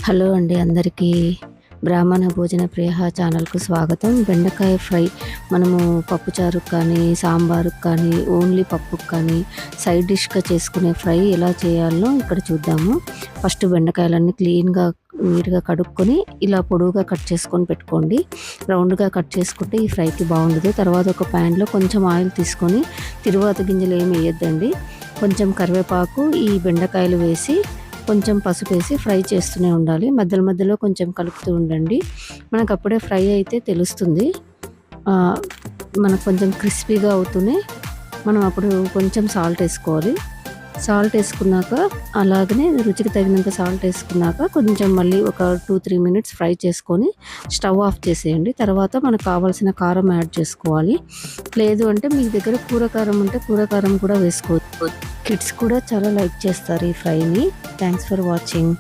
Hello అండి అందరికీ. బ్రాహ్మణ భోజన ప్రియ ఛానల్‌కు స్వాగతం. బెండకాయ ఫ్రై మనము పప్పుచారుకు కానీ, సాంబారుకు కానీ, ఓన్లీ పప్పుకు కానీ, సైడ్ డిష్‌గా చేసుకునే ఫ్రై ఎలా చేయాలో ఇక్కడ చూద్దాము. ఫస్ట్ బెండకాయలన్నీ క్లీన్‌గా, నీట్‌గా కడుక్కొని ఇలా పొడవుగా కట్ చేసుకొని పెట్టుకోండి. రౌండ్‌గా కట్ చేసుకుంటే ఈ ఫ్రైకి బాగుండదు. తర్వాత ఒక ప్యాన్‌లో కొంచెం ఆయిల్ తీసుకొని తిరువాత గింజలు ఏమి వేయొద్దండి. కొంచెం కరివేపాకు, ఈ బెండకాయలు వేసి కొంచెం పసుపేసి ఫ్రై చేస్తూనే ఉండాలి. మధ్యలో మధ్యలో కొంచెం కలుపుతూ ఉండండి. మనకు అప్పుడే ఫ్రై అయితే తెలుస్తుంది. మనకు కొంచెం క్రిస్పీగా అవుతూనే మనం అప్పుడు కొంచెం సాల్ట్ వేసుకోవాలి. సాల్ట్ వేసుకున్నాక అలాగనే రుచికి తగినంత సాల్ట్ వేసుకున్నాక కొంచెం మళ్ళీ ఒక 2-3 మినిట్స్ ఫ్రై చేసుకొని స్టవ్ ఆఫ్ చేసేయండి. తర్వాత మనకు కావాల్సిన కారం యాడ్ చేసుకోవాలి. లేదు అంటే మీ దగ్గర కూర కారం ఉంటే కూర కారం కూడా వేసుకోవచ్చు. కిడ్స్ కూడా చాలా లైక్ చేస్తారు ఈ ఫ్రైని. Thanks for watching.